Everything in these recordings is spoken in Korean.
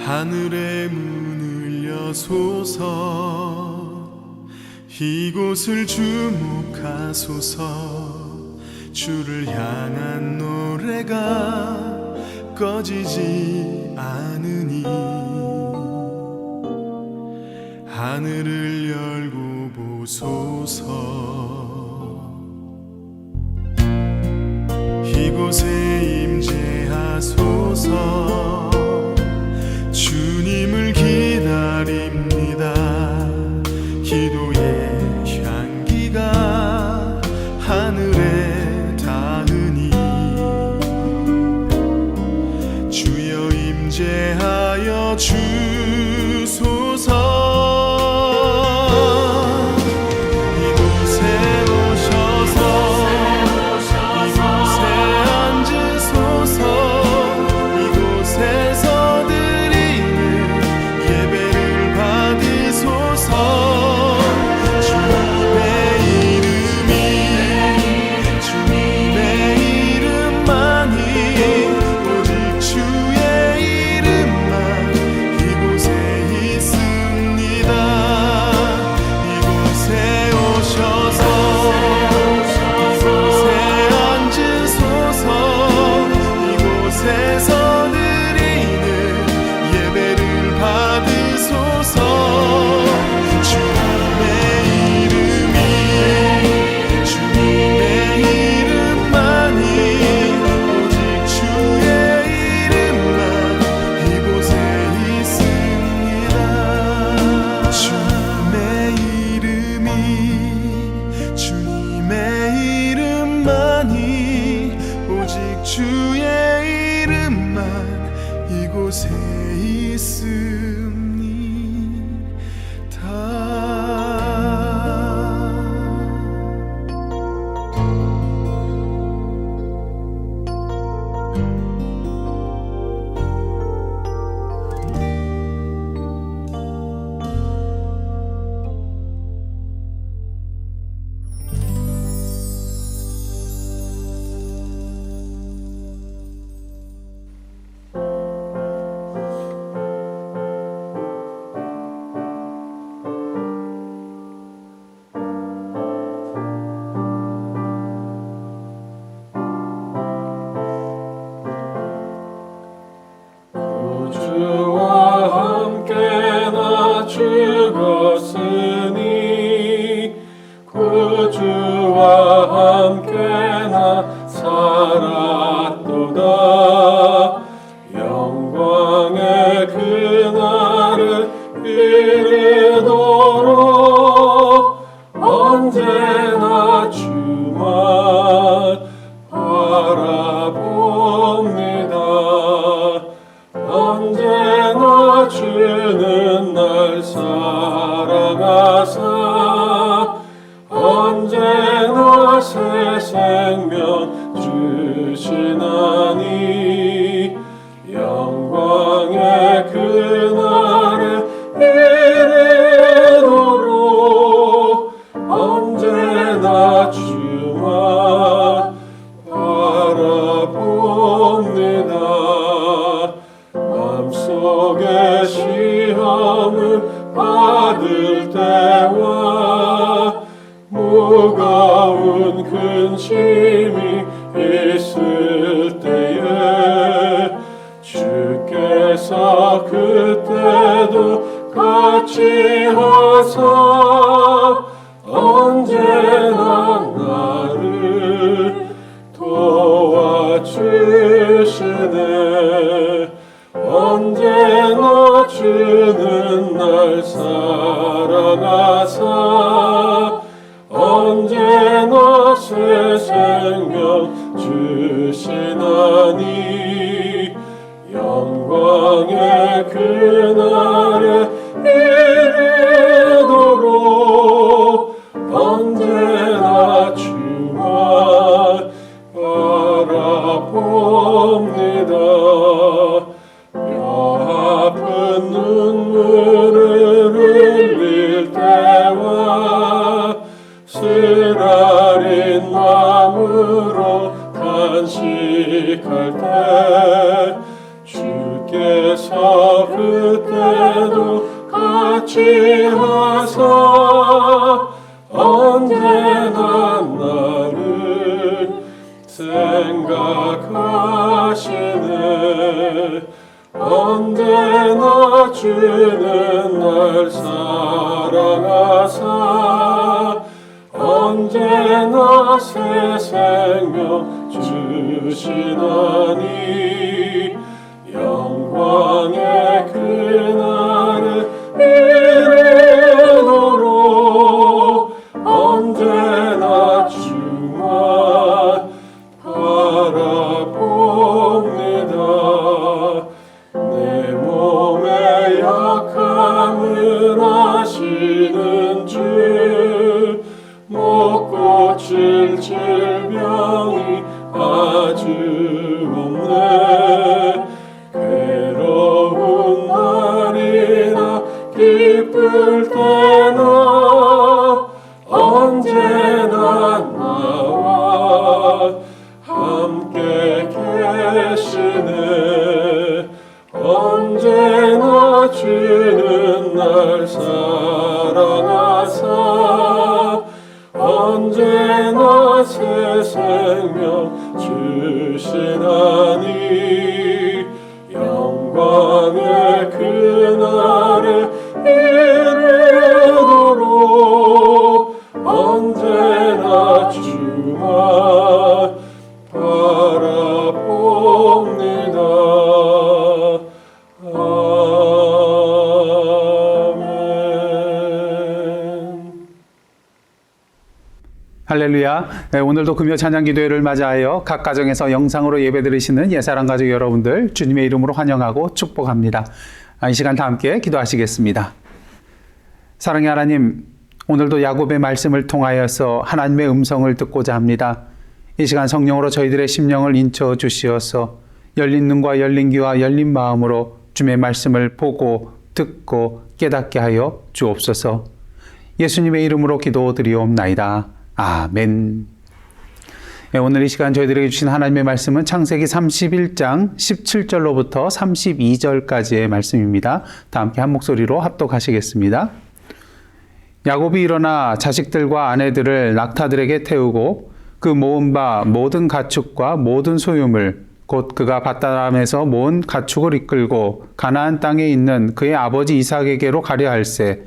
하늘의 문을 여소서 이곳을 주목하소서 주를 향한 노래가 꺼지지 않으니 하늘을 열고 보소서 이곳에 임재하소서 주님을 기다립니다 기도의 향기가 하늘에 닿으니 주여 임재하여 주소서 주의 이름만 이곳에 죽었으니 구주와 함께 나 살았도다 영광의 그날을 이르도록 언제나 주만 바라봅니다 언제나 주는 날 사랑하사 언제나 새 생명 주시나니 영광의 그날을 이르도록 언제나 주만 바라봅니다 맘속에 시험을 받을 때와 무거운 근심이 있을 때에 주께서 그때도 같이 하사 언제나 나를 도와주시네 언제나 주는 날 사랑하사 언제나 새 생명 주시나니 영광의 그날에 이르도록 언제나 주만 바라봅니다 아픈 눈물을 흘릴 때와 쓰라린 마음으로 간식할 때 주께서 그 무시하사 언제나 나를 생각하시네. 언제나 주는 날 사랑하사 언제나 새 생명 주시나니 영광의 그날을 이르도록 언제나 주만 바라봅니다. 내 몸의 약함을 아시는 주 못 고칠 질병이 아주 없네. 괴로운 날이나 기쁠 때나 언제나 나와 함께 계시네. 언제나 주는 날 사랑하사 언제나 새 생명 주시나니 영광의 그날에 이르도록 언제나 주만 바라봅니다. 할렐루야. 오늘도 금요 찬양 기도회를 맞이하여 각 가정에서 영상으로 예배 드리시는 예사랑 가족 여러분들 주님의 이름으로 환영하고 축복합니다. 이 시간 다 함께 기도하시겠습니다. 사랑의 하나님, 오늘도 야곱의 말씀을 통하여서 하나님의 음성을 듣고자 합니다. 이 시간 성령으로 저희들의 심령을 인쳐 주시어서 열린 눈과 열린 귀와 열린 마음으로 주님의 말씀을 보고 듣고 깨닫게 하여 주옵소서. 예수님의 이름으로 기도드리옵나이다. 아멘. 오늘 이 시간 저희들에게 주신 하나님의 말씀은 창세기 31장 17절로부터 32절까지의 말씀입니다. 다 함께 한 목소리로 합독하시겠습니다. 야곱이 일어나 자식들과 아내들을 낙타들에게 태우고 그 모은 바 모든 가축과 모든 소유물 곧 그가 밧다람에서 모은 가축을 이끌고 가나안 땅에 있는 그의 아버지 이삭에게로 가려 할세.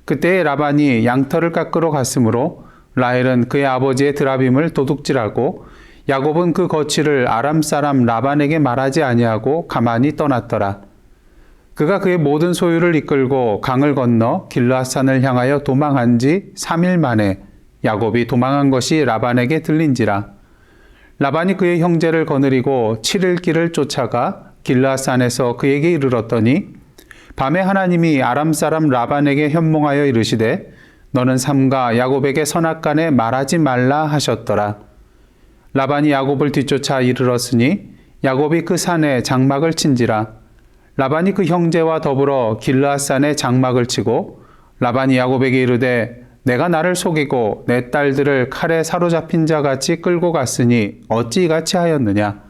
그때 라반이 양털을 깎으러 갔으므로 라헬은 그의 아버지의 드라빔을 도둑질하고 야곱은 그 거취를 아람 사람 라반에게 말하지 아니하고 가만히 떠났더라. 그가 그의 모든 소유를 이끌고 강을 건너 길르앗산을 향하여 도망한 지 3일 만에 야곱이 도망한 것이 라반에게 들린지라. 라반이 그의 형제를 거느리고 7일 길을 쫓아가 길르앗산에서 그에게 이르렀더니 밤에 하나님이 아람 사람 라반에게 현몽하여 이르시되 너는 삼가 야곱에게 선악간에 말하지 말라 하셨더라. 라반이 야곱을 뒤쫓아 이르렀으니 야곱이 그 산에 장막을 친지라. 라반이 그 형제와 더불어 길르앗산에 장막을 치고 라반이 야곱에게 이르되 내가 나를 속이고 내 딸들을 칼에 사로잡힌 자 같이 끌고 갔으니 어찌 이같이 하였느냐.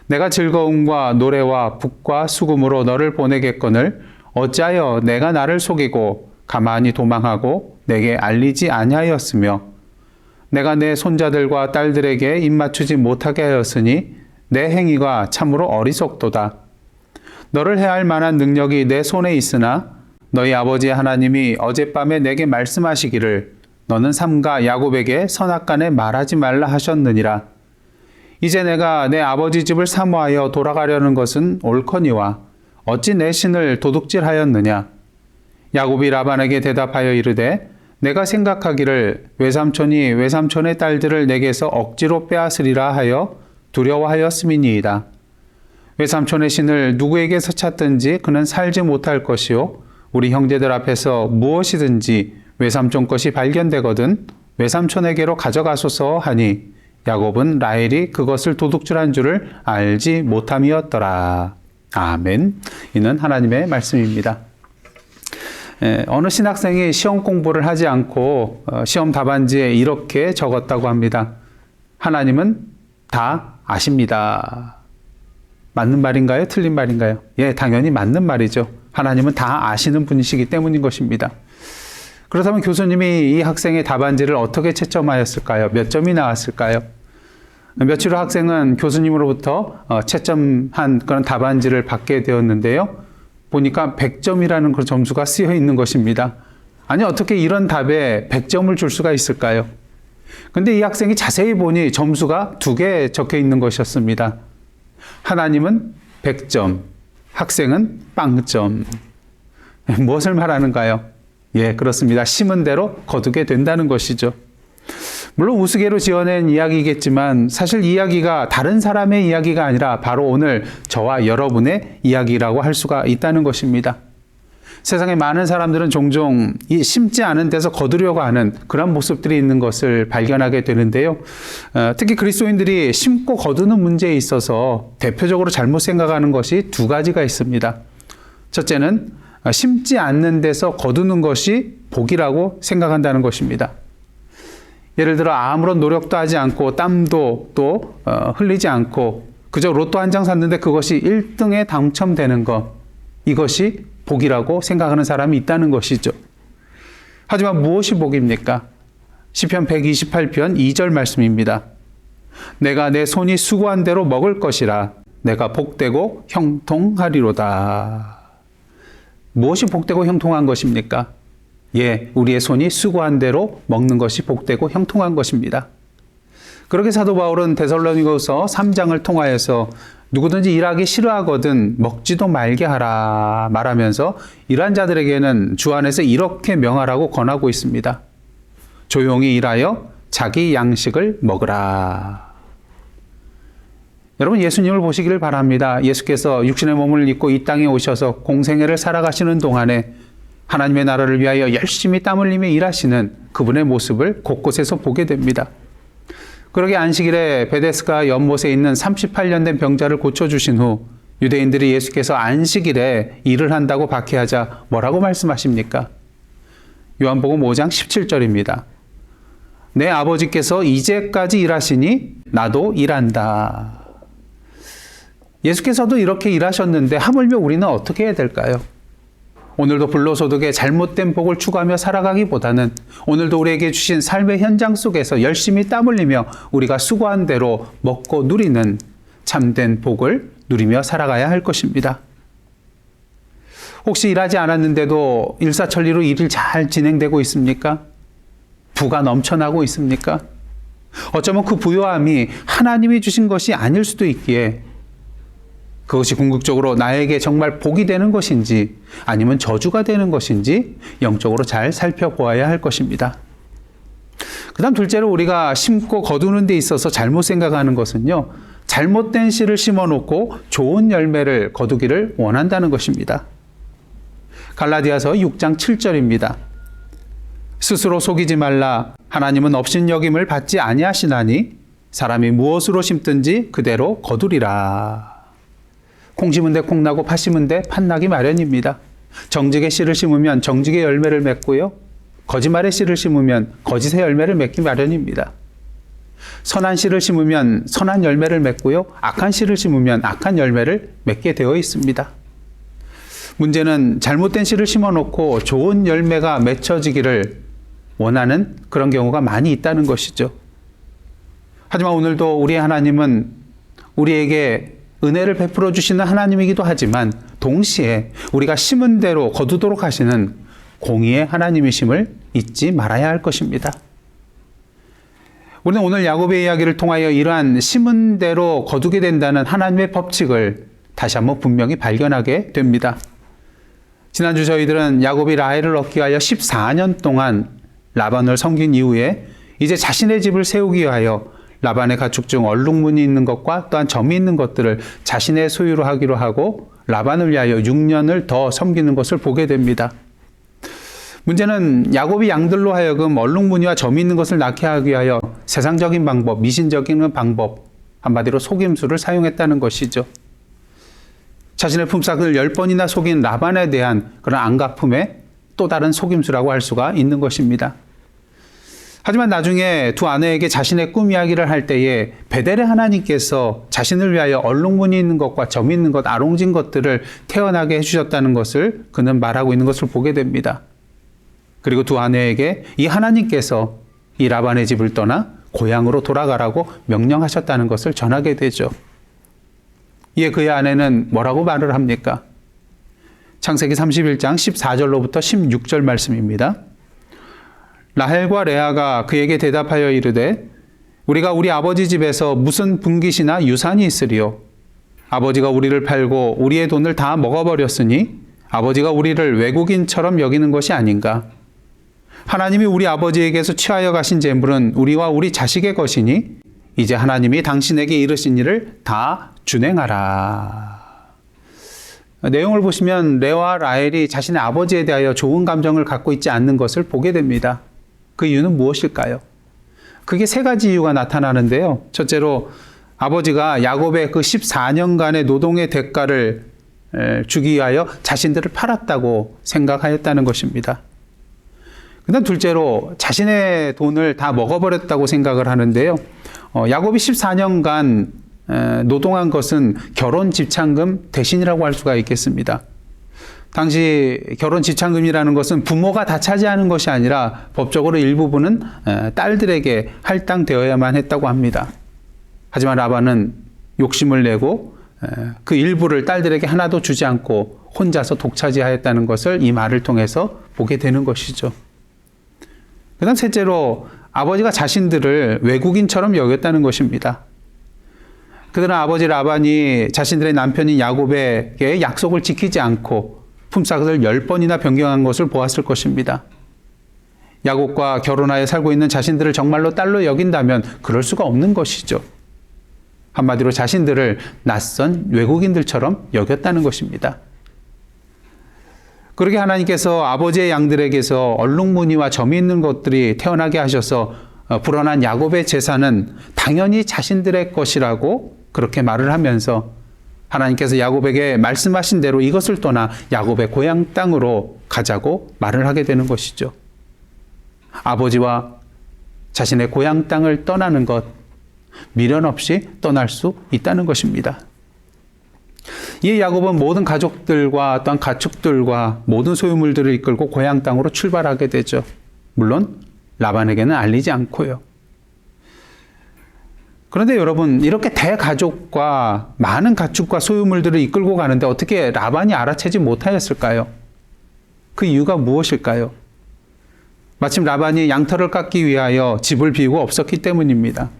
내가 즐거움과 노래와 북과 수금으로 너를 보내겠거늘 어찌하여 내가 나를 속이고 가만히 도망하고 내게 알리지 아니하였으며 내가 내 손자들과 딸들에게 입맞추지 못하게 하였으니 내 행위가 참으로 어리석도다. 너를 해할 만한 능력이 내 손에 있으나 너희 아버지 하나님이 어젯밤에 내게 말씀하시기를 너는 삼가 야곱에게 선악간에 말하지 말라 하셨느니라. 이제 내가 내 아버지 집을 사모하여 돌아가려는 것은 옳거니와 어찌 내 신을 도둑질하였느냐. 야곱이 라반에게 대답하여 이르되 내가 생각하기를 외삼촌이 외삼촌의 딸들을 내게서 억지로 빼앗으리라 하여 두려워하였음이니이다. 외삼촌의 신을 누구에게서 찾든지 그는 살지 못할 것이요 우리 형제들 앞에서 무엇이든지 외삼촌 것이 발견되거든 외삼촌에게로 가져가소서 하니 야곱은 라헬이 그것을 도둑질한 줄을 알지 못함이었더라. 아멘. 이는 하나님의 말씀입니다. 어느 신학생이 시험 공부를 하지 않고 시험 답안지에 이렇게 적었다고 합니다. 하나님은 다 아십니다. 맞는 말인가요? 틀린 말인가요? 예, 당연히 맞는 말이죠. 하나님은 다 아시는 분이시기 때문인 것입니다. 그렇다면 교수님이 이 학생의 답안지를 어떻게 채점하였을까요? 몇 점이 나왔을까요? 며칠 후 학생은 교수님으로부터 채점한 그런 답안지를 받게 되었는데요. 보니까 100점이라는 그 점수가 쓰여 있는 것입니다. 아니, 어떻게 이런 답에 100점을 줄 수가 있을까요? 근데 이 학생이 자세히 보니 점수가 2개 적혀 있는 것이었습니다. 하나님은 100점, 학생은 빵점. 무엇을 말하는가요? 예, 그렇습니다. 심은 대로 거두게 된다는 것이죠. 물론 우스개로 지어낸 이야기겠지만 사실 이야기가 다른 사람의 이야기가 아니라 바로 오늘 저와 여러분의 이야기라고 할 수가 있다는 것입니다. 세상에 많은 사람들은 종종 이 심지 않은 데서 거두려고 하는 그런 모습들이 있는 것을 발견하게 되는데요. 특히 그리스도인들이 심고 거두는 문제에 있어서 대표적으로 잘못 생각하는 것이 2가지가 있습니다. 첫째는 심지 않는 데서 거두는 것이 복이라고 생각한다는 것입니다. 예를 들어 아무런 노력도 하지 않고 땀도 또 흘리지 않고 그저 로또 한 장 샀는데 그것이 1등에 당첨되는 것, 이것이 복이라고 생각하는 사람이 있다는 것이죠. 하지만 무엇이 복입니까? 시편 128편 2절 말씀입니다. 내가 내 손이 수고한 대로 먹을 것이라 내가 복되고 형통하리로다. 무엇이 복되고 형통한 것입니까? 예, 우리의 손이 수고한 대로 먹는 것이 복되고 형통한 것입니다. 그렇게 사도 바울은 데살로니가서 3장을 통하여서 누구든지 일하기 싫어하거든 먹지도 말게 하라 말하면서 일한 자들에게는 주 안에서 이렇게 명하라고 권하고 있습니다. 조용히 일하여 자기 양식을 먹으라. 여러분, 예수님을 보시기를 바랍니다. 예수께서 육신의 몸을 입고 이 땅에 오셔서 공생애를 살아가시는 동안에 하나님의 나라를 위하여 열심히 땀 흘리며 일하시는 그분의 모습을 곳곳에서 보게 됩니다. 그러게 안식일에 베데스다 연못에 있는 38년 된 병자를 고쳐주신 후 유대인들이 예수께서 안식일에 일을 한다고 박해하자 뭐라고 말씀하십니까? 요한복음 5장 17절입니다. 내 아버지께서 이제까지 일하시니 나도 일한다. 예수께서도 이렇게 일하셨는데 하물며 우리는 어떻게 해야 될까요? 오늘도 불로소득의 잘못된 복을 추구하며 살아가기보다는 오늘도 우리에게 주신 삶의 현장 속에서 열심히 땀 흘리며 우리가 수고한 대로 먹고 누리는 참된 복을 누리며 살아가야 할 것입니다. 혹시 일하지 않았는데도 일사천리로 일이 잘 진행되고 있습니까? 부가 넘쳐나고 있습니까? 어쩌면 그 부요함이 하나님이 주신 것이 아닐 수도 있기에 그것이 궁극적으로 나에게 정말 복이 되는 것인지 아니면 저주가 되는 것인지 영적으로 잘 살펴보아야 할 것입니다. 그 다음 둘째로 우리가 심고 거두는 데 있어서 잘못 생각하는 것은요, 잘못된 씨를 심어놓고 좋은 열매를 거두기를 원한다는 것입니다. 갈라디아서 6장 7절입니다. 스스로 속이지 말라. 하나님은 업신여김을 받지 아니하시나니 사람이 무엇으로 심든지 그대로 거두리라. 콩 심은 데 콩 나고 팥 심은 데 팥 나기 마련입니다. 정직의 씨를 심으면 정직의 열매를 맺고요. 거짓말의 씨를 심으면 거짓의 열매를 맺기 마련입니다. 선한 씨를 심으면 선한 열매를 맺고요. 악한 씨를 심으면 악한 열매를 맺게 되어 있습니다. 문제는 잘못된 씨를 심어놓고 좋은 열매가 맺혀지기를 원하는 그런 경우가 많이 있다는 것이죠. 하지만 오늘도 우리의 하나님은 우리에게 은혜를 베풀어 주시는 하나님이기도 하지만 동시에 우리가 심은 대로 거두도록 하시는 공의의 하나님이심을 잊지 말아야 할 것입니다. 우리는 오늘 야곱의 이야기를 통하여 이러한 심은 대로 거두게 된다는 하나님의 법칙을 다시 한번 분명히 발견하게 됩니다. 지난주 저희들은 야곱이 라헬을 얻기 위하여 14년 동안 라반을 섬긴 이후에 이제 자신의 집을 세우기 위하여 라반의 가축 중 얼룩무늬 있는 것과 또한 점이 있는 것들을 자신의 소유로 하기로 하고 라반을 위하여 6년을 더 섬기는 것을 보게 됩니다. 문제는 야곱이 양들로 하여금 얼룩무늬와 점이 있는 것을 낳게 하기 위하여 세상적인 방법, 미신적인 방법, 한마디로 속임수를 사용했다는 것이죠. 자신의 품삯을 10번이나 속인 라반에 대한 그런 안갚음의 또 다른 속임수라고 할 수가 있는 것입니다. 하지만 나중에 두 아내에게 자신의 꿈 이야기를 할 때에 베델의 하나님께서 자신을 위하여 얼룩무늬 있는 것과 점 있는 것, 아롱진 것들을 태어나게 해주셨다는 것을 그는 말하고 있는 것을 보게 됩니다. 그리고 두 아내에게 이 하나님께서 이 라반의 집을 떠나 고향으로 돌아가라고 명령하셨다는 것을 전하게 되죠. 이에 그의 아내는 뭐라고 말을 합니까? 창세기 31장 14절로부터 16절 말씀입니다. 라헬과 레아가 그에게 대답하여 이르되 우리가 우리 아버지 집에서 무슨 분깃이나 유산이 있으리요? 아버지가 우리를 팔고 우리의 돈을 다 먹어버렸으니 아버지가 우리를 외국인처럼 여기는 것이 아닌가? 하나님이 우리 아버지에게서 취하여 가신 재물은 우리와 우리 자식의 것이니 이제 하나님이 당신에게 이르신 일을 다 준행하라. 내용을 보시면 레아와 라헬이 자신의 아버지에 대하여 좋은 감정을 갖고 있지 않는 것을 보게 됩니다. 그 이유는 무엇일까요? 그게 세 가지 이유가 나타나는데요. 첫째로 아버지가 야곱의 그 14년간의 노동의 대가를 주기 위하여 자신들을 팔았다고 생각하였다는 것입니다. 그다음 둘째로 자신의 돈을 다 먹어버렸다고 생각을 하는데요. 야곱이 14년간 노동한 것은 결혼 집착금 대신이라고 할 수가 있겠습니다. 당시 결혼 집착금이라는 것은 부모가 다 차지하는 것이 아니라 법적으로 일부분은 딸들에게 할당되어야만 했다고 합니다. 하지만 라반은 욕심을 내고 그 일부를 딸들에게 하나도 주지 않고 혼자서 독차지하였다는 것을 이 말을 통해서 보게 되는 것이죠. 그 다음 셋째로 아버지가 자신들을 외국인처럼 여겼다는 것입니다. 그들은 아버지 라반이 자신들의 남편인 야곱에게 약속을 지키지 않고 품삯을 10번이나 변경한 것을 보았을 것입니다. 야곱과 결혼하여 살고 있는 자신들을 정말로 딸로 여긴다면 그럴 수가 없는 것이죠. 한마디로 자신들을 낯선 외국인들처럼 여겼다는 것입니다. 그렇게 하나님께서 아버지의 양들에게서 얼룩무늬와 점이 있는 것들이 태어나게 하셔서 불어난 야곱의 재산은 당연히 자신들의 것이라고 그렇게 말을 하면서 하나님께서 야곱에게 말씀하신 대로 이것을 떠나 야곱의 고향 땅으로 가자고 말을 하게 되는 것이죠. 아버지와 자신의 고향 땅을 떠나는 것, 미련 없이 떠날 수 있다는 것입니다. 이에 야곱은 모든 가족들과 또한 가축들과 모든 소유물들을 이끌고 고향 땅으로 출발하게 되죠. 물론 라반에게는 알리지 않고요. 그런데 여러분, 이렇게 대가족과 많은 가축과 소유물들을 이끌고 가는데 어떻게 라반이 알아채지 못하였을까요? 그 이유가 무엇일까요? 마침 라반이 양털을 깎기 위하여 집을 비우고 없었기 때문입니다.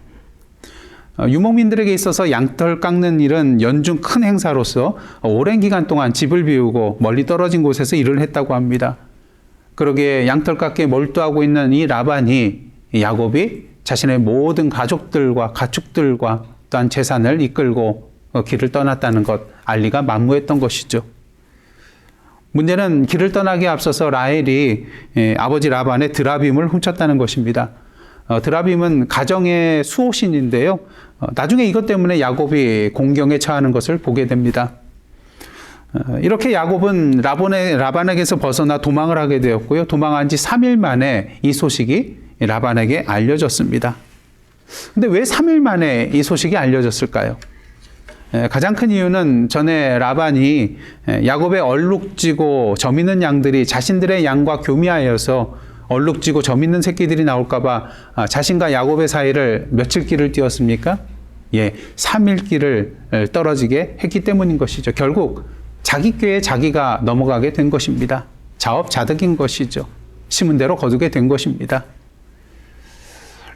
유목민들에게 있어서 양털 깎는 일은 연중 큰 행사로서 오랜 기간 동안 집을 비우고 멀리 떨어진 곳에서 일을 했다고 합니다. 그러기에 양털 깎기에 몰두하고 있는 이 라반이 야곱이 자신의 모든 가족들과 가축들과 또한 재산을 이끌고 길을 떠났다는 것, 알리가 만무했던 것이죠. 문제는 길을 떠나기에 앞서서 라헬이 아버지 라반의 드라빔을 훔쳤다는 것입니다. 드라빔은 가정의 수호신인데요. 나중에 이것 때문에 야곱이 공경에 처하는 것을 보게 됩니다. 이렇게 야곱은 라반에게서 벗어나 도망을 하게 되었고요. 도망한 지 3일 만에 이 소식이 라반에게 알려졌습니다. 근데 왜 3일 만에 이 소식이 알려졌을까요? 가장 큰 이유는 전에 라반이 야곱의 얼룩지고 점 있는 양들이 자신들의 양과 교미하여서 얼룩지고 점 있는 새끼들이 나올까봐 자신과 야곱의 사이를 며칠 길을 뛰었습니까? 3일 길을 떨어지게 했기 때문인 것이죠. 결국 자기 꾀에 자기가 넘어가게 된 것입니다. 자업자득인 것이죠. 심은 대로 거두게 된 것입니다.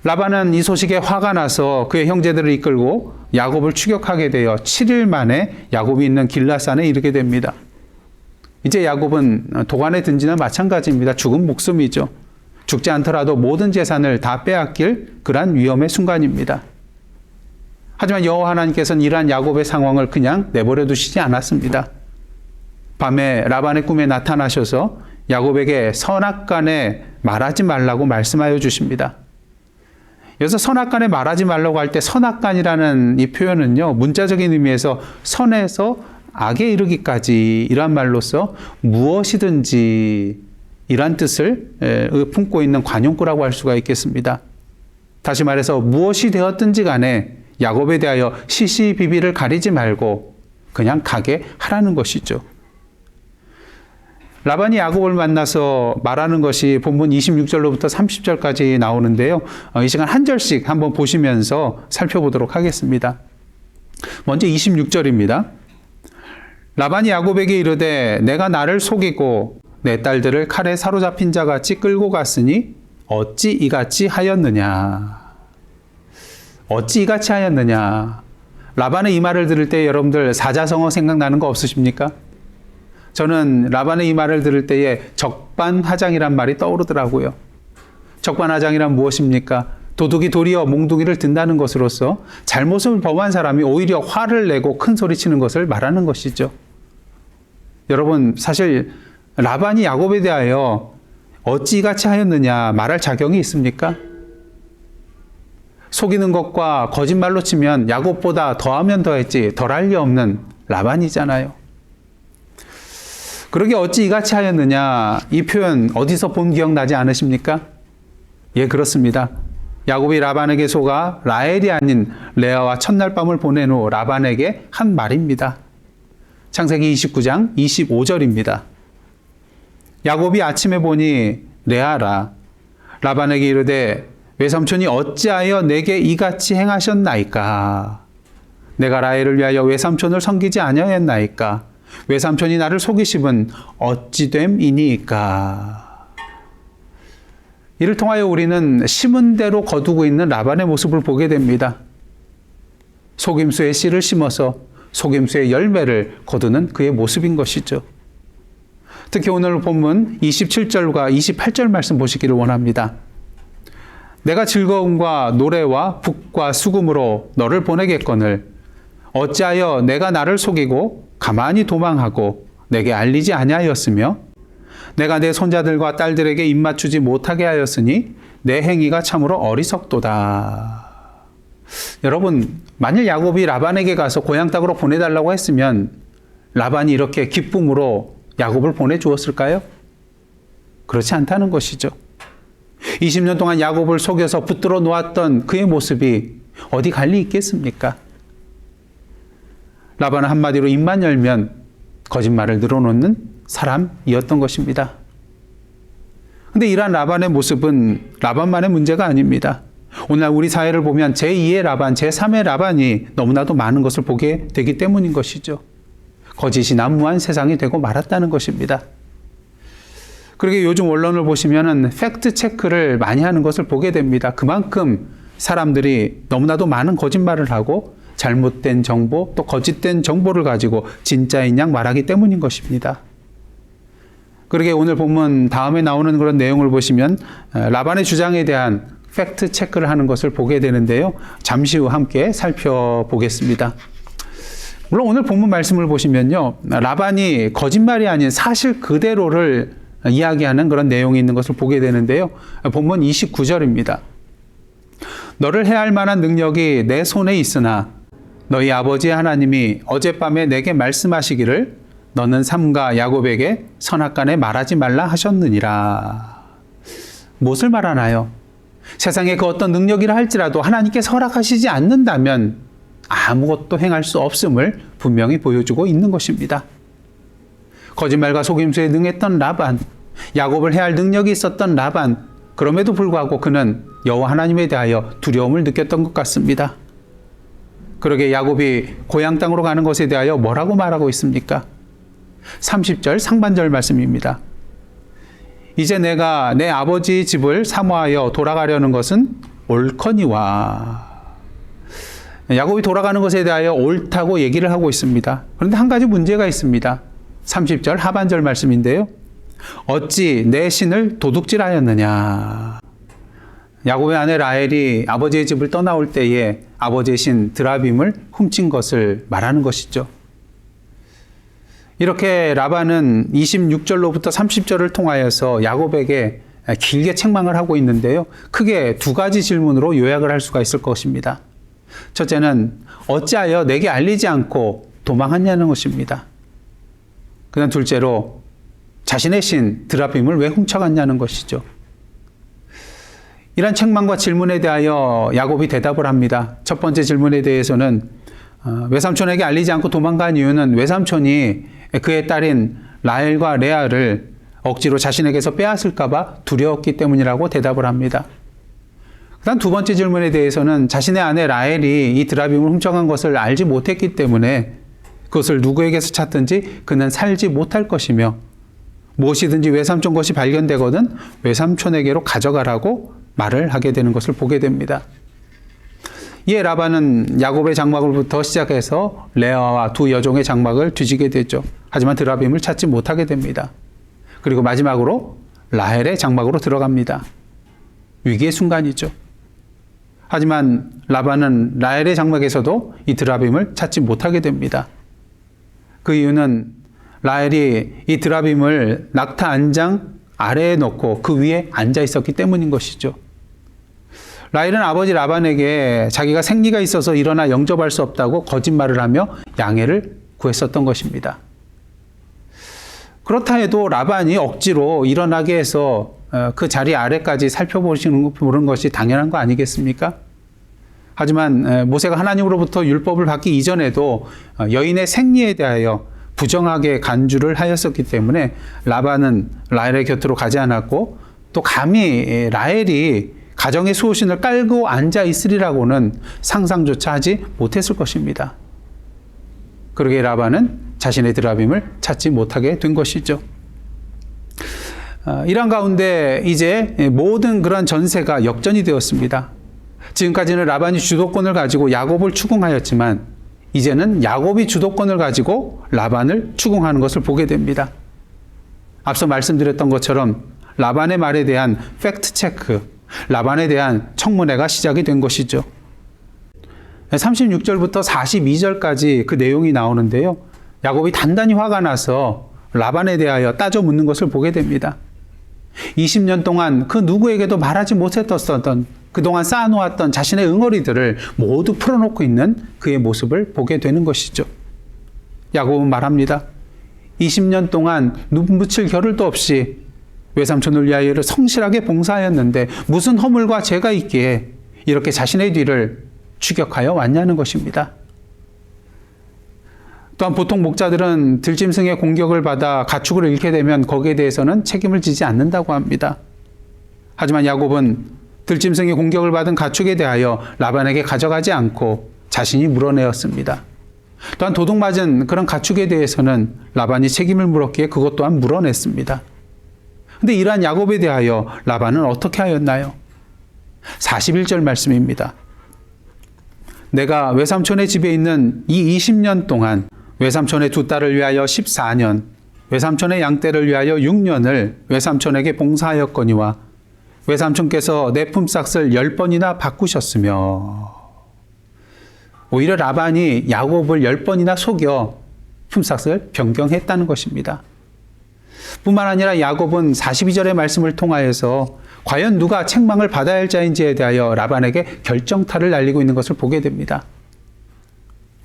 라반은 이 소식에 화가 나서 그의 형제들을 이끌고 야곱을 추격하게 되어 7일 만에 야곱이 있는 길라산에 이르게 됩니다. 이제 야곱은 도관에 든 지는 마찬가지입니다. 죽은 목숨이죠. 죽지 않더라도 모든 재산을 다 빼앗길 그러한 위험의 순간입니다. 하지만 여호와 하나님께서는 이러한 야곱의 상황을 그냥 내버려 두시지 않았습니다. 밤에 라반의 꿈에 나타나셔서 야곱에게 선악간에 말하지 말라고 말씀하여 주십니다. 여기서 선악간에 말하지 말라고 할 때 선악간이라는 이 표현은요, 문자적인 의미에서 선에서 악에 이르기까지 이란 말로서 무엇이든지 이란 뜻을 품고 있는 관용구라고 할 수가 있겠습니다. 다시 말해서 무엇이 되었든지 간에 야곱에 대하여 시시비비를 가리지 말고 그냥 가게 하라는 것이죠. 라반이 야곱을 만나서 말하는 것이 본문 26절로부터 30절까지 나오는데요. 이 시간 한 절씩 한번 보시면서 살펴보도록 하겠습니다. 먼저 26절입니다. 라반이 야곱에게 이르되 내가 나를 속이고 내 딸들을 칼에 사로잡힌 자같이 끌고 갔으니 어찌 이같이 하였느냐. 어찌 이같이 하였느냐. 라반의 이 말을 들을 때 여러분들 사자성어 생각나는 거 없으십니까? 저는 라반의 이 말을 들을 때에 적반하장이란 말이 떠오르더라고요. 적반하장이란 무엇입니까? 도둑이 도리어 몽둥이를 든다는 것으로서 잘못을 범한 사람이 오히려 화를 내고 큰 소리 치는 것을 말하는 것이죠. 여러분, 사실 라반이 야곱에 대하여 어찌 이같이 하였느냐 말할 자격이 있습니까? 속이는 것과 거짓말로 치면 야곱보다 더하면 더했지 덜할 리 없는 라반이잖아요. 그러게 어찌 이같이 하였느냐, 이 표현 어디서 본 기억나지 않으십니까? 예, 그렇습니다. 야곱이 라반에게 속아 라헬이 아닌 레아와 첫날 밤을 보낸 후 라반에게 한 말입니다. 창세기 29장 25절입니다. 야곱이 아침에 보니 레아라. 라반에게 이르되 외삼촌이 어찌하여 내게 이같이 행하셨나이까? 내가 라헬을 위하여 외삼촌을 섬기지 아니하였나이까? 외삼촌이 나를 속이심은 어찌 됨이니까? 이를 통하여 우리는 심은 대로 거두고 있는 라반의 모습을 보게 됩니다. 속임수의 씨를 심어서 속임수의 열매를 거두는 그의 모습인 것이죠. 특히 오늘 본문 27절과 28절 말씀 보시기를 원합니다. 내가 즐거움과 노래와 북과 수금으로 너를 보내겠거늘 어찌하여 내가 나를 속이고 가만히 도망하고 내게 알리지 아니하였으며 내가 내 손자들과 딸들에게 입맞추지 못하게 하였으니 내 행위가 참으로 어리석도다. 여러분, 만일 야곱이 라반에게 가서 고향 땅으로 보내달라고 했으면 라반이 이렇게 기쁨으로 야곱을 보내주었을까요? 그렇지 않다는 것이죠. 20년 동안 야곱을 속여서 붙들어 놓았던 그의 모습이 어디 갈 리 있겠습니까? 라반은 한마디로 입만 열면 거짓말을 늘어놓는 사람이었던 것입니다. 근데 이러한 라반의 모습은 라반만의 문제가 아닙니다. 오늘 우리 사회를 보면 제2의 라반, 제3의 라반이 너무나도 많은 것을 보게 되기 때문인 것이죠. 거짓이 난무한 세상이 되고 말았다는 것입니다. 그러게 요즘 언론을 보시면은 팩트 체크를 많이 하는 것을 보게 됩니다. 그만큼 사람들이 너무나도 많은 거짓말을 하고 잘못된 정보 또 거짓된 정보를 가지고 진짜인 양 말하기 때문인 것입니다. 그러게 오늘 본문 다음에 나오는 그런 내용을 보시면 라반의 주장에 대한 팩트 체크를 하는 것을 보게 되는데요. 잠시 후 함께 살펴보겠습니다. 물론 오늘 본문 말씀을 보시면요. 라반이 거짓말이 아닌 사실 그대로를 이야기하는 그런 내용이 있는 것을 보게 되는데요. 본문 29절입니다. 너를 해할 만한 능력이 내 손에 있으나 너희 아버지의 하나님이 어젯밤에 내게 말씀하시기를 너는 삼가 야곱에게 선악간에 말하지 말라 하셨느니라. 무엇을 말하나요? 세상에 그 어떤 능력이라 할지라도 하나님께서 허락하시지 않는다면 아무것도 행할 수 없음을 분명히 보여주고 있는 것입니다. 거짓말과 속임수에 능했던 라반, 야곱을 해할 능력이 있었던 라반, 그럼에도 불구하고 그는 여호와 하나님에 대하여 두려움을 느꼈던 것 같습니다. 그러게 야곱이 고향 땅으로 가는 것에 대하여 뭐라고 말하고 있습니까? 30절 상반절 말씀입니다. 이제 내가 내 아버지 집을 사모하여 돌아가려는 것은 옳거니와. 야곱이 돌아가는 것에 대하여 옳다고 얘기를 하고 있습니다. 그런데 한 가지 문제가 있습니다. 30절 하반절 말씀인데요. 어찌 내 신을 도둑질하였느냐. 야곱의 아내 라헬이 아버지의 집을 떠나올 때에 아버지의 신 드라빔을 훔친 것을 말하는 것이죠. 이렇게 라반은 26절로부터 30절을 통하여서 야곱에게 길게 책망을 하고 있는데요. 크게 두 가지 질문으로 요약을 할 수가 있을 것입니다. 첫째는 어찌하여 내게 알리지 않고 도망했냐는 것입니다. 그다음 둘째로 자신의 신 드라빔을 왜 훔쳐갔냐는 것이죠. 이런 책망과 질문에 대하여 야곱이 대답을 합니다. 첫 번째 질문에 대해서는 외삼촌에게 알리지 않고 도망간 이유는 외삼촌이 그의 딸인 라헬과 레아를 억지로 자신에게서 빼앗을까 봐 두려웠기 때문이라고 대답을 합니다. 그다음 두 번째 질문에 대해서는 자신의 아내 라헬이 이 드라빔을 훔쳐간 것을 알지 못했기 때문에 그것을 누구에게서 찾든지 그는 살지 못할 것이며 무엇이든지 외삼촌 것이 발견되거든 외삼촌에게로 가져가라고 말을 하게 되는 것을 보게 됩니다. 이에 라반은 야곱의 장막으로부터 시작해서 레아와 두 여종의 장막을 뒤지게 되죠. 하지만 드라빔을 찾지 못하게 됩니다. 그리고 마지막으로 라헬의 장막으로 들어갑니다. 위기의 순간이죠. 하지만 라반은 라헬의 장막에서도 이 드라빔을 찾지 못하게 됩니다. 그 이유는 라헬이 이 드라빔을 낙타 안장 아래에 놓고 그 위에 앉아 있었기 때문인 것이죠. 라헬은 아버지 라반에게 자기가 생리가 있어서 일어나 영접할 수 없다고 거짓말을 하며 양해를 구했었던 것입니다. 그렇다 해도 라반이 억지로 일어나게 해서 그 자리 아래까지 살펴보는 것이 당연한 거 아니겠습니까? 하지만 모세가 하나님으로부터 율법을 받기 이전에도 여인의 생리에 대하여 부정하게 간주를 하였었기 때문에 라반은 라헬의 곁으로 가지 않았고 또 감히 라헬이 가정의 수호신을 깔고 앉아 있으리라고는 상상조차 하지 못했을 것입니다. 그러게 라반은 자신의 드라빔을 찾지 못하게 된 것이죠. 이런 가운데 이제 모든 그런 전세가 역전이 되었습니다. 지금까지는 라반이 주도권을 가지고 야곱을 추궁하였지만 이제는 야곱이 주도권을 가지고 라반을 추궁하는 것을 보게 됩니다. 앞서 말씀드렸던 것처럼 라반의 말에 대한 팩트 체크, 라반에 대한 청문회가 시작이 된 것이죠. 36절부터 42절까지 그 내용이 나오는데요. 야곱이 단단히 화가 나서 라반에 대하여 따져 묻는 것을 보게 됩니다. 20년 동안 그 누구에게도 말하지 못했던 그동안 쌓아놓았던 자신의 응어리들을 모두 풀어놓고 있는 그의 모습을 보게 되는 것이죠. 야곱은 말합니다. 20년 동안 눈 붙일 겨를도 없이 외삼촌을 위하여 성실하게 봉사하였는데 무슨 허물과 죄가 있기에 이렇게 자신의 뒤를 추격하여 왔냐는 것입니다. 또한 보통 목자들은 들짐승의 공격을 받아 가축을 잃게 되면 거기에 대해서는 책임을 지지 않는다고 합니다. 하지만 야곱은 들짐승의 공격을 받은 가축에 대하여 라반에게 가져가지 않고 자신이 물어내었습니다. 또한 도둑맞은 그런 가축에 대해서는 라반이 책임을 물었기에 그것 또한 물어냈습니다. 근데 이러한 야곱에 대하여 라반은 어떻게 하였나요? 41절 말씀입니다. 내가 외삼촌의 집에 있는 이 20년 동안 외삼촌의 두 딸을 위하여 14년, 외삼촌의 양떼를 위하여 6년을 외삼촌에게 봉사하였거니와 외삼촌께서 내 품삯을 10번이나 바꾸셨으며 오히려 라반이 야곱을 10번이나 속여 품삯을 변경했다는 것입니다. 뿐만 아니라 야곱은 42절의 말씀을 통하여서 과연 누가 책망을 받아야 할 자인지에 대하여 라반에게 결정타를 날리고 있는 것을 보게 됩니다.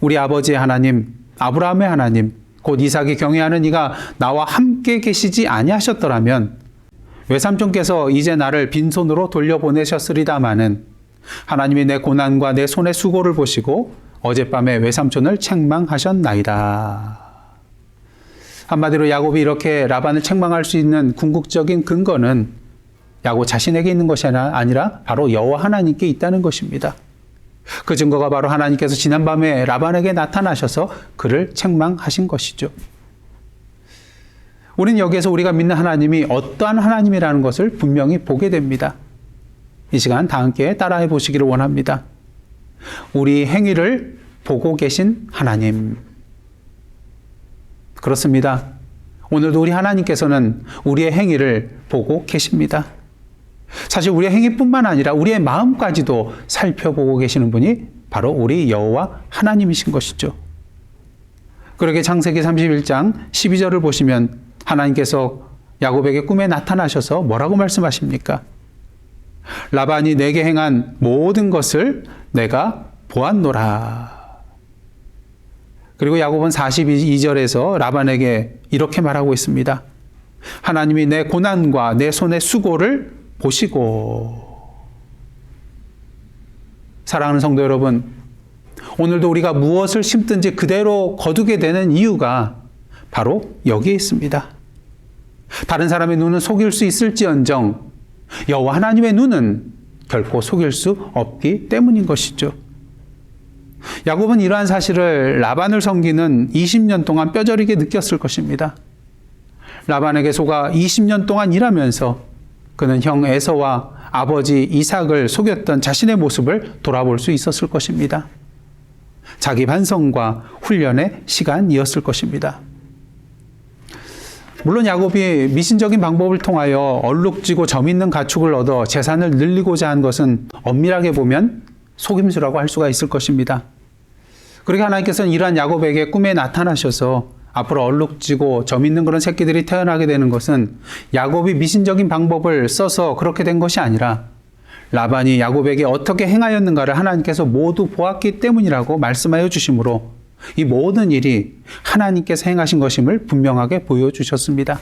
우리 아버지의 하나님, 아브라함의 하나님, 곧 이삭이 경외하는 이가 나와 함께 계시지 아니하셨더라면 외삼촌께서 이제 나를 빈손으로 돌려보내셨으리다마는 하나님이 내 고난과 내 손의 수고를 보시고 어젯밤에 외삼촌을 책망하셨나이다. 한마디로 야곱이 이렇게 라반을 책망할 수 있는 궁극적인 근거는 야곱 자신에게 있는 것이 아니라 바로 여호와 하나님께 있다는 것입니다. 그 증거가 바로 하나님께서 지난밤에 라반에게 나타나셔서 그를 책망하신 것이죠. 우리는 여기에서 우리가 믿는 하나님이 어떠한 하나님이라는 것을 분명히 보게 됩니다. 이 시간 다 함께 따라해 보시기를 원합니다. 우리 행위를 보고 계신 하나님. 그렇습니다. 오늘도 우리 하나님께서는 우리의 행위를 보고 계십니다. 사실 우리의 행위뿐만 아니라 우리의 마음까지도 살펴보고 계시는 분이 바로 우리 여호와 하나님이신 것이죠. 그러게 창세기 31장 12절을 보시면 하나님께서 야곱에게 꿈에 나타나셔서 뭐라고 말씀하십니까? 라반이 내게 행한 모든 것을 내가 보았노라. 그리고 야곱은 42절에서 라반에게 이렇게 말하고 있습니다. 하나님이 내 고난과 내 손의 수고를 보시고. 사랑하는 성도 여러분, 오늘도 우리가 무엇을 심든지 그대로 거두게 되는 이유가 바로 여기에 있습니다. 다른 사람의 눈은 속일 수 있을지언정 여호와 하나님의 눈은 결코 속일 수 없기 때문인 것이죠. 야곱은 이러한 사실을 라반을 섬기는 20년 동안 뼈저리게 느꼈을 것입니다. 라반에게 속아 20년 동안 일하면서 그는 형 에서와 아버지 이삭을 속였던 자신의 모습을 돌아볼 수 있었을 것입니다. 자기 반성과 훈련의 시간이었을 것입니다. 물론 야곱이 미신적인 방법을 통하여 얼룩지고 점 있는 가축을 얻어 재산을 늘리고자 한 것은 엄밀하게 보면 속임수라고 할 수가 있을 것입니다. 그러게 하나님께서는 이러한 야곱에게 꿈에 나타나셔서 앞으로 얼룩지고 점 있는 그런 새끼들이 태어나게 되는 것은 야곱이 미신적인 방법을 써서 그렇게 된 것이 아니라 라반이 야곱에게 어떻게 행하였는가를 하나님께서 모두 보았기 때문이라고 말씀하여 주시므로 이 모든 일이 하나님께서 행하신 것임을 분명하게 보여주셨습니다.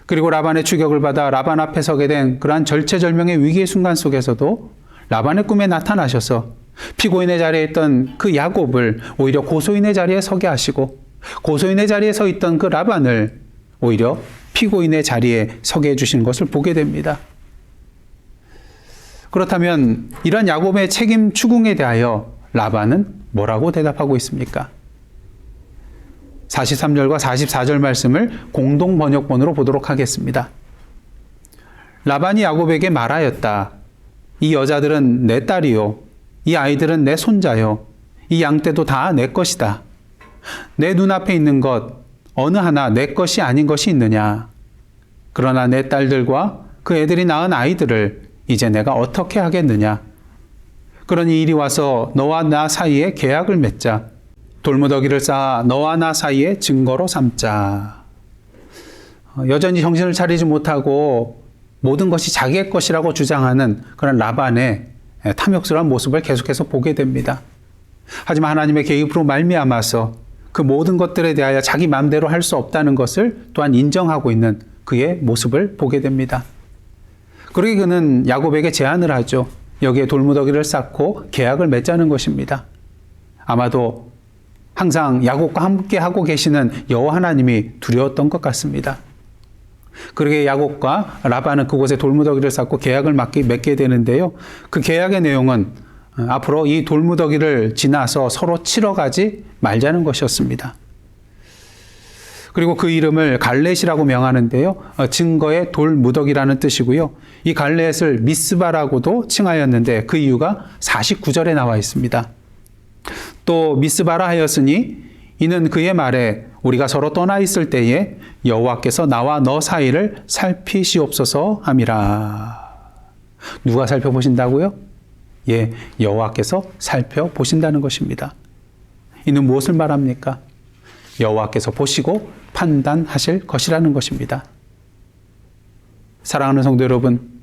그리고 라반의 추격을 받아 라반 앞에 서게 된 그러한 절체절명의 위기의 순간 속에서도 라반의 꿈에 나타나셔서 피고인의 자리에 있던 그 야곱을 오히려 고소인의 자리에 서게 하시고 고소인의 자리에 서 있던 그 라반을 오히려 피고인의 자리에 서게 해주신 것을 보게 됩니다. 그렇다면 이러한 야곱의 책임 추궁에 대하여 라반은 뭐라고 대답하고 있습니까? 43절과 44절 말씀을 공동 번역본으로 보도록 하겠습니다. 라반이 야곱에게 말하였다. 이 여자들은 내 딸이요. 이 아이들은 내 손자요. 이 양떼도 다 내 것이다. 내 눈앞에 있는 것 어느 하나 내 것이 아닌 것이 있느냐. 그러나 내 딸들과 그 애들이 낳은 아이들을 이제 내가 어떻게 하겠느냐. 그러니 이리 와서 너와 나 사이에 계약을 맺자. 돌무더기를 쌓아 너와 나 사이에 증거로 삼자. 여전히 정신을 차리지 못하고 모든 것이 자기의 것이라고 주장하는 그런 라반의 탐욕스러운 모습을 계속해서 보게 됩니다. 하지만 하나님의 개입으로 말미암아서 그 모든 것들에 대하여 자기 마음대로 할 수 없다는 것을 또한 인정하고 있는 그의 모습을 보게 됩니다. 그러기 그는 야곱에게 제안을 하죠. 여기에 돌무더기를 쌓고 계약을 맺자는 것입니다. 아마도 항상 야곱과 함께 하고 계시는 여호와 하나님이 두려웠던 것 같습니다. 그러게 야곱과 라반은 그곳에 돌무더기를 쌓고 계약을 맺게 되는데요. 그 계약의 내용은 앞으로 이 돌무더기를 지나서 서로 치러 가지 말자는 것이었습니다. 그리고 그 이름을 갈렛이라고 명하는데요. 증거의 돌무더기라는 뜻이고요. 이 갈렛을 미스바라고도 칭하였는데 그 이유가 49절에 나와 있습니다. 또 미스바라 하였으니 이는 그의 말에 우리가 서로 떠나 있을 때에 여호와께서 나와 너 사이를 살피시옵소서 함이라. 누가 살펴보신다고요? 예, 여호와께서 살펴보신다는 것입니다. 이는 무엇을 말합니까? 여호와께서 보시고 판단하실 것이라는 것입니다. 사랑하는 성도 여러분,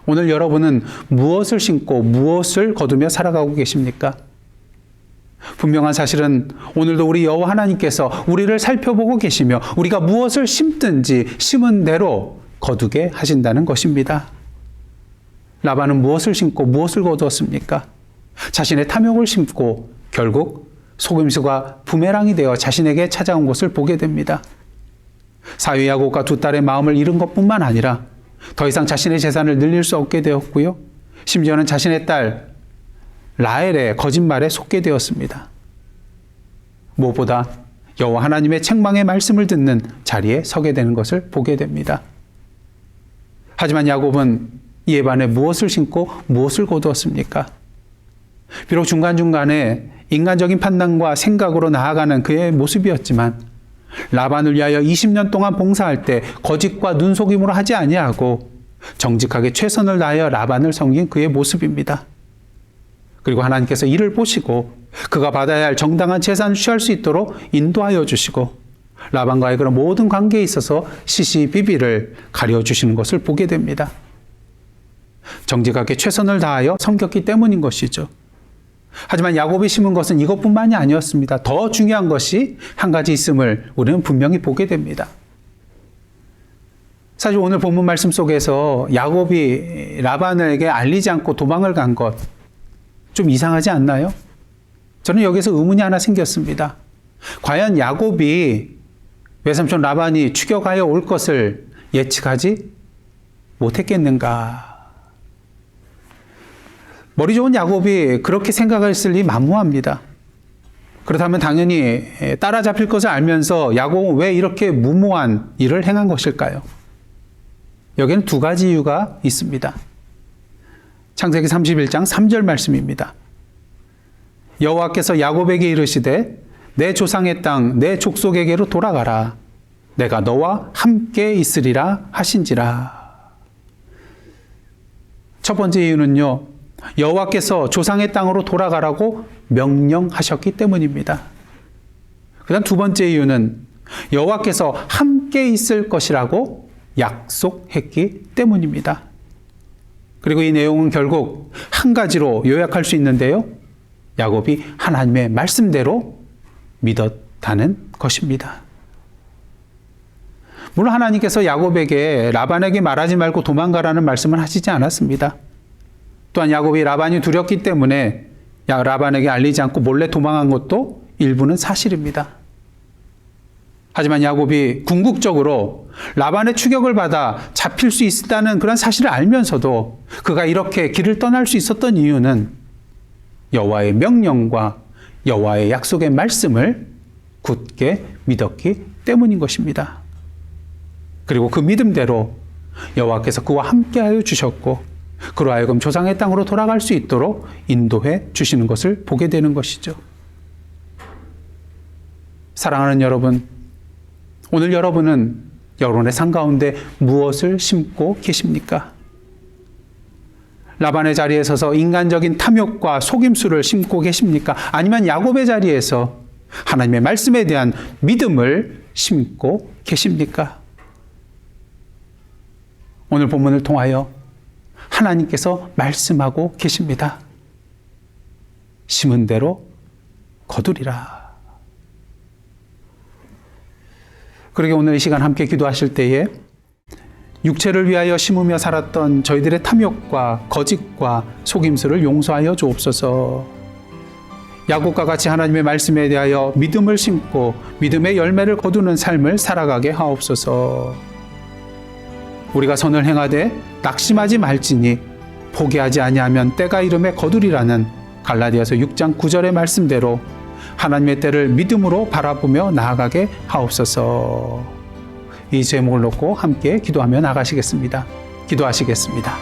오늘 여러분은 무엇을 심고 무엇을 거두며 살아가고 계십니까? 분명한 사실은 오늘도 우리 여호와 하나님께서 우리를 살펴보고 계시며 우리가 무엇을 심든지 심은 대로 거두게 하신다는 것입니다. 라반은 무엇을 심고 무엇을 거두었습니까? 자신의 탐욕을 심고 결국 속임수가 부메랑이 되어 자신에게 찾아온 것을 보게 됩니다. 사위 야곱과 두 딸의 마음을 잃은 것뿐만 아니라 더 이상 자신의 재산을 늘릴 수 없게 되었고요. 심지어는 자신의 딸 라헬의 거짓말에 속게 되었습니다. 무엇보다 여호와 하나님의 책망의 말씀을 듣는 자리에 서게 되는 것을 보게 됩니다. 하지만 야곱은 이에 반해 무엇을 심고 무엇을 거두었습니까? 비록 중간중간에 인간적인 판단과 생각으로 나아가는 그의 모습이었지만 라반을 위하여 20년 동안 봉사할 때 거짓과 눈속임으로 하지 아니하고 정직하게 최선을 다하여 라반을 섬긴 그의 모습입니다. 그리고 하나님께서 이를 보시고 그가 받아야 할 정당한 재산을 취할 수 있도록 인도하여 주시고 라반과의 그런 모든 관계에 있어서 시시비비를 가려주시는 것을 보게 됩니다. 정직하게 최선을 다하여 섬겼기 때문인 것이죠. 하지만 야곱이 심은 것은 이것뿐만이 아니었습니다. 더 중요한 것이 한 가지 있음을 우리는 분명히 보게 됩니다. 사실 오늘 본문 말씀 속에서 야곱이 라반에게 알리지 않고 도망을 간 것 좀 이상하지 않나요? 저는 여기서 의문이 하나 생겼습니다. 과연 야곱이 외삼촌 라반이 추격하여 올 것을 예측하지 못했겠는가? 머리 좋은 야곱이 그렇게 생각했을 리 만무합니다. 그렇다면 당연히 따라잡힐 것을 알면서 야곱은 왜 이렇게 무모한 일을 행한 것일까요? 여기는 두 가지 이유가 있습니다. 창세기 31장 3절 말씀입니다. 여호와께서 야곱에게 이르시되 내 조상의 땅 내 족속에게로 돌아가라. 내가 너와 함께 있으리라 하신지라. 첫 번째 이유는요, 여호와께서 조상의 땅으로 돌아가라고 명령하셨기 때문입니다. 그 다음 두 번째 이유는 여호와께서 함께 있을 것이라고 약속했기 때문입니다. 그리고 이 내용은 결국 한 가지로 요약할 수 있는데요, 야곱이 하나님의 말씀대로 믿었다는 것입니다. 물론 하나님께서 야곱에게 라반에게 말하지 말고 도망가라는 말씀을 하시지 않았습니다. 또한 야곱이 라반이 두렵기 때문에 라반에게 알리지 않고 몰래 도망한 것도 일부는 사실입니다. 하지만 야곱이 궁극적으로 라반의 추격을 받아 잡힐 수 있다는 그런 사실을 알면서도 그가 이렇게 길을 떠날 수 있었던 이유는 여호와의 명령과 여호와의 약속의 말씀을 굳게 믿었기 때문인 것입니다. 그리고 그 믿음대로 여호와께서 그와 함께하여 주셨고 그로 하여금 조상의 땅으로 돌아갈 수 있도록 인도해 주시는 것을 보게 되는 것이죠. 사랑하는 여러분, 오늘 여러분은 여러분의 삶 가운데 무엇을 심고 계십니까? 라반의 자리에 서서 인간적인 탐욕과 속임수를 심고 계십니까? 아니면 야곱의 자리에서 하나님의 말씀에 대한 믿음을 심고 계십니까? 오늘 본문을 통하여 하나님께서 말씀하고 계십니다. 심은 대로 거두리라. 그러게 오늘 이 시간 함께 기도하실 때에 육체를 위하여 심으며 살았던 저희들의 탐욕과 거짓과 속임수를 용서하여 주옵소서. 야곱과 같이 하나님의 말씀에 대하여 믿음을 심고 믿음의 열매를 거두는 삶을 살아가게 하옵소서. 우리가 선을 행하되 낙심하지 말지니 포기하지 아니하면 때가 이름에 거두리라는 갈라디아서 6장 9절의 말씀대로 하나님의 때를 믿음으로 바라보며 나아가게 하옵소서. 이 제목을 놓고 함께 기도하며 나가시겠습니다. 기도하시겠습니다.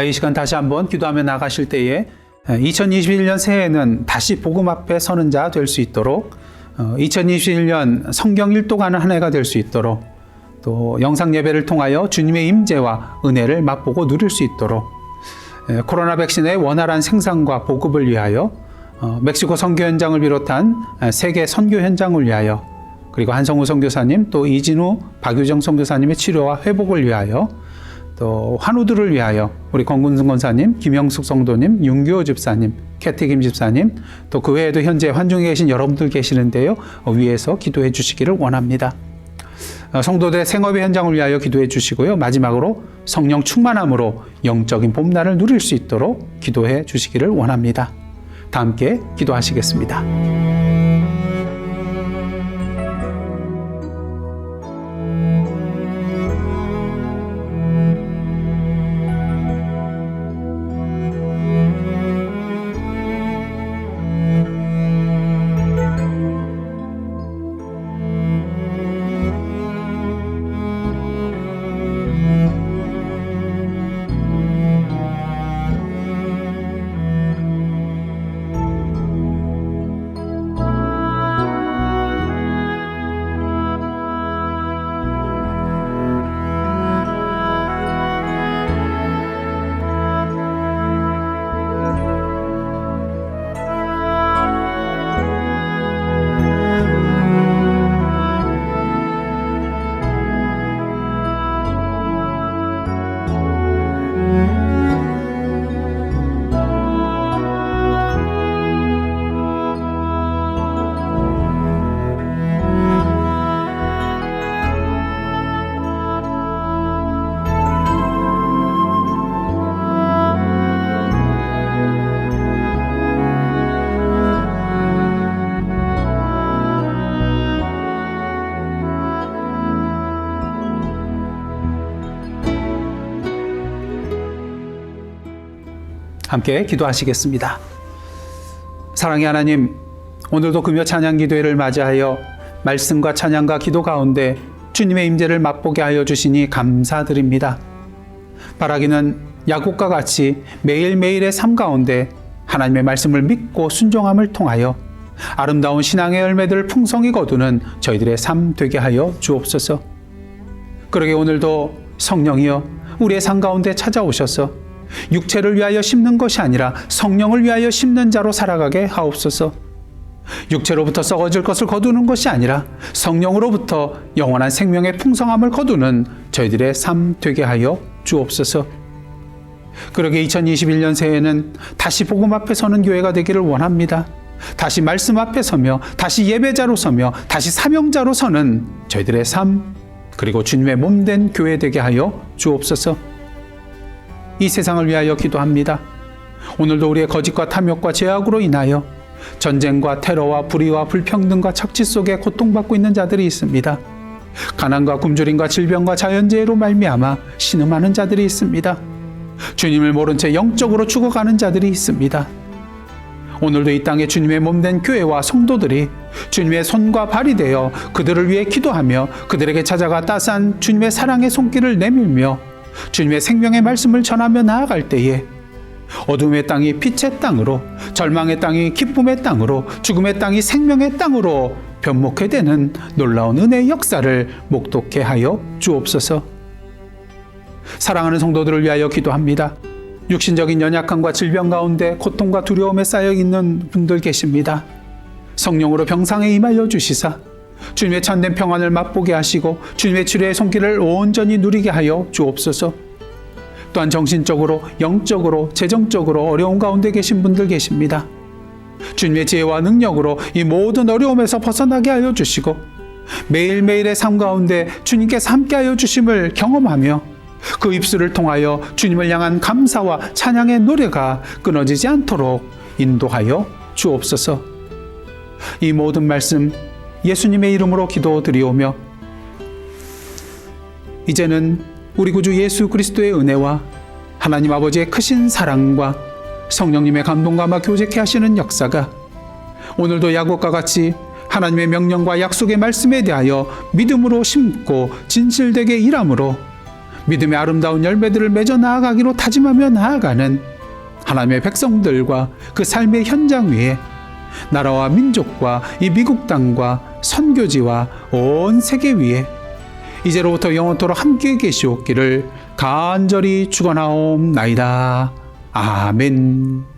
이 시간 다시 한번 기도하며 나가실 때에 2021년 새해에는 다시 복음 앞에 서는 자 될 수 있도록 2021년 성경 일독하는 한 해가 될 수 있도록 또 영상 예배를 통하여 주님의 임재와 은혜를 맛보고 누릴 수 있도록 코로나 백신의 원활한 생산과 보급을 위하여 멕시코 선교 현장을 비롯한 세계 선교 현장을 위하여 그리고 한성우 선교사님 또 이진우 박유정 선교사님의 치료와 회복을 위하여 또 환우들을 위하여 우리 권군승 권사님, 김영숙 성도님, 윤규호 집사님, 캐티김 집사님 또 그 외에도 현재 환중에 계신 여러분들 계시는데요. 위에서 기도해 주시기를 원합니다. 성도들의 생업의 현장을 위하여 기도해 주시고요. 마지막으로 성령 충만함으로 영적인 봄날을 누릴 수 있도록 기도해 주시기를 원합니다. 다 함께 기도하시겠습니다. 함께 기도하시겠습니다. 사랑의 하나님, 오늘도 금요 찬양 기도회를 맞이하여 말씀과 찬양과 기도 가운데 주님의 임재를 맛보게 하여 주시니 감사드립니다. 바라기는 야곱과 같이 매일매일의 삶 가운데 하나님의 말씀을 믿고 순종함을 통하여 아름다운 신앙의 열매들을 풍성히 거두는 저희들의 삶 되게 하여 주옵소서. 그러게 오늘도 성령이여 우리의 삶 가운데 찾아오셔서 육체를 위하여 심는 것이 아니라 성령을 위하여 심는 자로 살아가게 하옵소서. 육체로부터 썩어질 것을 거두는 것이 아니라 성령으로부터 영원한 생명의 풍성함을 거두는 저희들의 삶 되게 하여 주옵소서. 그러게 2021년 새해에는 다시 복음 앞에 서는 교회가 되기를 원합니다. 다시 말씀 앞에 서며 다시 예배자로 서며 다시 사명자로 서는 저희들의 삶, 그리고 주님의 몸된 교회 되게 하여 주옵소서. 이 세상을 위하여 기도합니다. 오늘도 우리의 거짓과 탐욕과 죄악으로 인하여 전쟁과 테러와 불의와 불평등과 착취 속에 고통받고 있는 자들이 있습니다. 가난과 굶주림과 질병과 자연재해로 말미암아 신음하는 자들이 있습니다. 주님을 모른 채 영적으로 죽어가는 자들이 있습니다. 오늘도 이 땅에 주님의 몸된 교회와 성도들이 주님의 손과 발이 되어 그들을 위해 기도하며 그들에게 찾아가 따스한 주님의 사랑의 손길을 내밀며 주님의 생명의 말씀을 전하며 나아갈 때에 어둠의 땅이 빛의 땅으로, 절망의 땅이 기쁨의 땅으로, 죽음의 땅이 생명의 땅으로 변목해 되는 놀라운 은혜의 역사를 목독해 하여 주옵소서. 사랑하는 성도들을 위하여 기도합니다. 육신적인 연약함과 질병 가운데 고통과 두려움에 쌓여 있는 분들 계십니다. 성령으로 병상에 임하여 주시사 주님의 참된 평안을 맛보게 하시고 주님의 치료의 손길을 온전히 누리게 하여 주옵소서. 또한 정신적으로, 영적으로, 재정적으로 어려운 가운데 계신 분들 계십니다. 주님의 지혜와 능력으로 이 모든 어려움에서 벗어나게 하여 주시고 매일매일의 삶 가운데 주님께서 함께하여 주심을 경험하며 그 입술을 통하여 주님을 향한 감사와 찬양의 노래가 끊어지지 않도록 인도하여 주옵소서. 이 모든 말씀 예수님의 이름으로 기도드리오며 이제는 우리 구주 예수 그리스도의 은혜와 하나님 아버지의 크신 사랑과 성령님의 감동감화 교제케 하시는 역사가 오늘도 야곱과 같이 하나님의 명령과 약속의 말씀에 대하여 믿음으로 심고 진실되게 일함으로 믿음의 아름다운 열매들을 맺어 나아가기로 다짐하며 나아가는 하나님의 백성들과 그 삶의 현장 위에 나라와 민족과 이 미국 땅과 선교지와 온 세계 위에 이제로부터 영원토록 함께 계시옵기를 간절히 축원하옵나이다. 아멘.